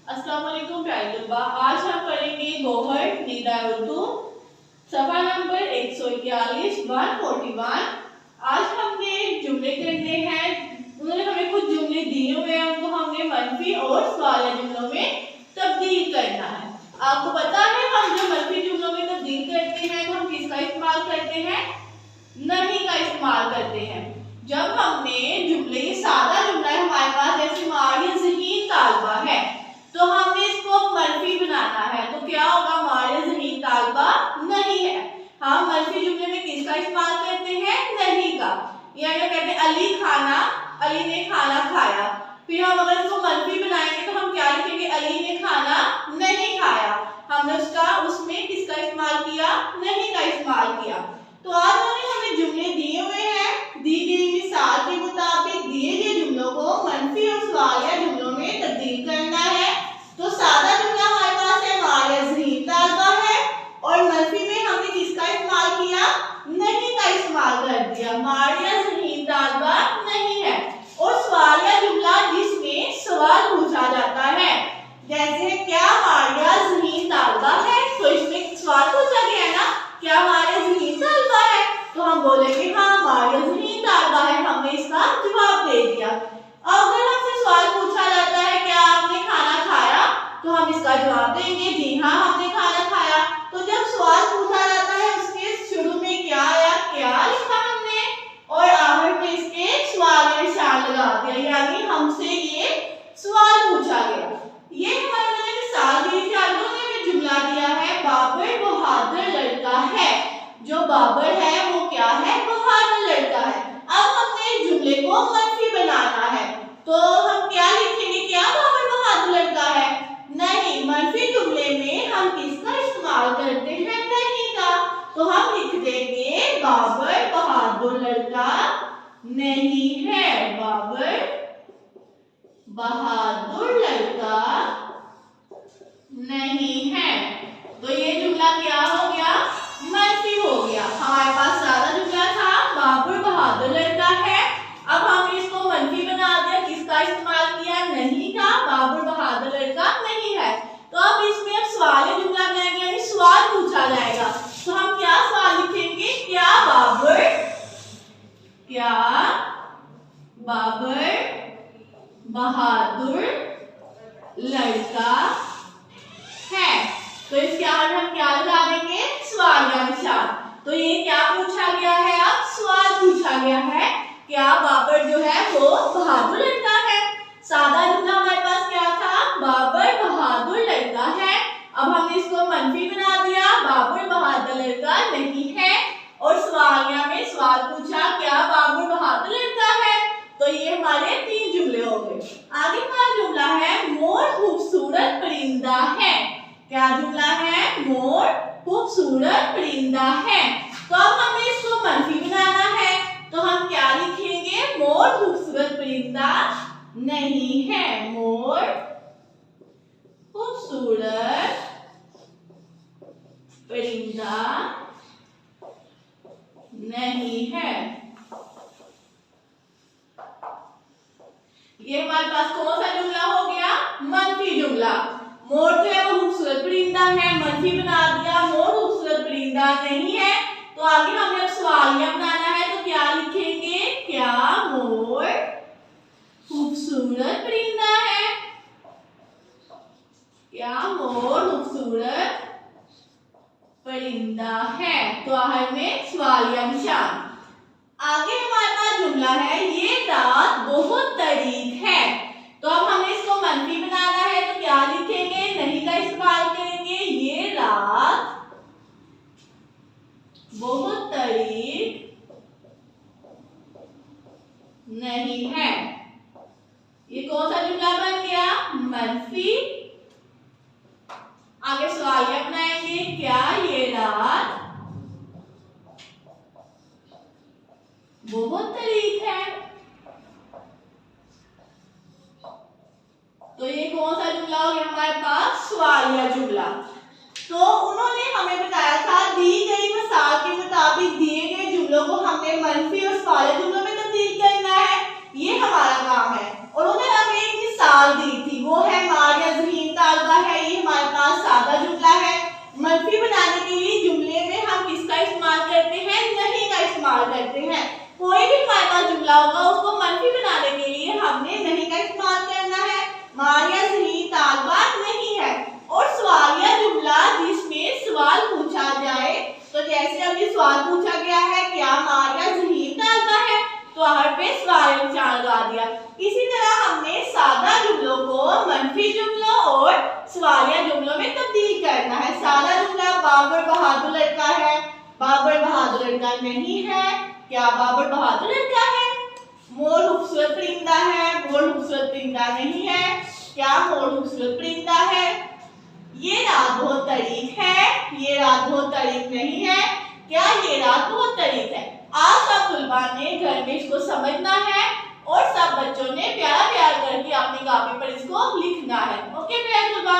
अस्सलाम वालेकुम प्यारे तलबा। आज हम पढ़ेंगे गोहर निदा उर्दू सफा नंबर 141 141। आज हमने जुमले करने हैं। उन्होंने हमें कुछ जुमले दिए हुए हैं, उनको हमने मनफी और सवालिया जुमलों में तब्दील करना है। आपको पता है हम जो मनफी जुमलों में तब्दील करते हैं तो हम किसका इस्तेमाल करते हैं? नहीं का इस्तेमाल करते हैं। जब हमने जुमले, सादा जुमला है हमारे पास, जैसे मारिया ज़हीन तालबा है, तो हमने इसको मनफी बनाना है। तो क्या होगा? मारिया ज़हीन तालबा नहीं है। हम मनफी जुमले में किसका इस्तेमाल करते हैं? नहीं का। यानी कहते हैं अली खाना, अली ने खाना खाया। फिर हम अगर इसको मनफी बनाएंगे तो हम क्या लिखेंगे? अली ने खाना नहीं खाया। हमने उसमें किसका इस्तेमाल किया? नहीं का इस्तेमाल किया। तो आज उन्होंने हमें जुमले दिए हुए हैं, दी गई मिसाल के मुताबिक दिए गए जुमलों को मनफी और सवालिया जुमलों में तब्दील करना है। तो सादा जुमला हमारे पास है मारिया ज़हीन तालबा है, और मनफी में हमने किसका इस्तेमाल किया? नहीं का इस्तेमाल कर दिया। मारिया ज़हीन तालबा नहीं है। और सवालिया जुमला जिसमें सवाल पूछा जाता है, जैसे क्या मारिया ज़हीन तालबा है, तो इसमें सवाल पूछा गया है ना, क्या मारिया ज़हीन तालबा है, तो हम बोलेंगे हाँ मारिया ज़हीन तालबा है। हमने इसका जवाब दे दिया। अगर हमसे सवाल पूछा जाता है क्या आपने खाना खाया, तो हम इसका जवाब देंगे जी हाँ हमने खाना खाया। तो जब सवाल पूछा जाता है उसके शुरू में क्या आया, क्या लिखा हमने, और आखिर में इसके सवाल का निशान लगा दिया, यानी हमसे ये सवाल पूछा गया। ये हमारे मिसाल दी थी। आगे ने जुमला दिया है बाबर बहादुर लड़का है। जो बाबर है वो क्या है? बहादुर लड़का है। अब हमने जुमले को मनफी बनाना है, तो हम क्या लिखेंगे? क्या बाबर बहादुर लड़का है? नहीं, मनफी जुमले में हम किसका इस्तेमाल करते हैं? नहीं का। तो हम लिख देंगे बाबर बहादुर लड़का नहीं है। बाबर बहादुर लड़का नहीं है। तो ये जुमला क्या हो गया? मनफी हो गया। हमारे पास सादा जुमला था बाबर बहादुर लड़का है। अब हमने इसको मनफी बना दिया। किसका इस्तेमाल किया? नहीं का। बाबर बहादुर लड़का नहीं है। तो अब इसमें अब सवालिया जुमला बनाएंगे, यानी सवाल पूछा जाएगा। तो हम क्या सवाल लिखेंगे? क्या बाबर बहादुर लड़का है। तो इसके आगे हम क्या लगा देंगे? सवाल का निशान। तो ये क्या पूछा गया है? अब सवाल पूछा गया है, क्या बाबर जो है वो बहादुर लड़का है। सादा जुमला हमारे पास क्या था? बाबर बहादुर लड़का है। अब हमने इसको मनफी बना दिया, बाबर बहादुर लड़का नहीं है। और सवालिया में सवाल पूछा, क्या बाबर बहादुर लड़का है। तो ये हमारे 3 जुमले हो गए। आगे हमारा जुमला है मोर खूबसूरत परिंदा है। क्या जुमला है? मोर खूबसूरत परिंदा है। तो अब हमें इसको मनफी बनाना है, तो हम क्या लिखेंगे? मोर खूबसूरत परिंदा नहीं है। मोर खूबसूरत परिंदा नहीं है। ये हमारे पास कौन सा जुमला हो गया? मनफी जुमला। मोर जो है वो खूबसूरत परिंदा है, मनफी बना दिया। मोर खूबसूरत परिंदा नहीं है। तो आगे हमें अब सवालिया बनाना है, तो क्या लिखेंगे? क्या मोर खूबसूरत परिंदा है? क्या मोर खूबसूरत परिंदा है। तो आखिर में सवालिया निशान। आगे हमारे पास जुमला है ये रात बहुत तारीक है। तो अब हमें इसको मनफी बनाना है, तो क्या लिखेंगे? नहीं का इस्तेमाल करेंगे। ये रात बहुत तारीक नहीं है। ये कौन सा जुमला बन गया? मनफी। आगे सवालिया बनाएंगे, क्या ये रात बहुत तारीक है। तो ये कौन सा जुमला हो गया हमारे पास? सवालिया जुमला। तो उन्होंने हमें बताया था दी गई मिसाल के मुताबिक दिए गए जुमलों को हमने मनफी और सवालिया जुमलों में तब्दील करना है। ये हमारा काम है। और उन्होंने हमें एक मिसाल दी थी, वो है मारिया ज़हीन मनफी बनाने के लिए जुमले में हम किसका इस्तेमाल करते हैं? नहीं का इस्तेमाल करते हैं। कोई भी हमारे पास जुमला होगा उसको मनफी बनाने के लिए हमने नहीं का इस्तेमाल करना है। मारिया सही तालबा नहीं है। और सवालिया जुमला जिसमें सवाल पूछा जाए, तो जैसे अभी सवाल पूछा गया है क्या मारिया जहीन तालबा है, तो हर पे सवाल निशान लगा दिया। इसी तरह हमने सादा जुमलों को मनफी जुमलों और सवालिया जुमलों में तब्दील करना है। सादा जुमला बाबर बहादुर लड़का है, बाबर बहादुर लड़का नहीं है, क्या बाबर बहादुर लड़का है? मोर खूबसूरत परिंदा है, मोर खूबसूरत परिंदा नहीं है, क्या मोर खूबसूरत परिंदा है? ये रात बहुत तारीख है, ये रात बहुत तारीख नहीं है, क्या ये रात बहुत तारीख है? आज सब तुलबा ने घर में इसको समझना है और सब बच्चों ने प्यारा प्यार करके अपनी कॉपी पर इसको लिखना है। ओके प्यारे तुलबा।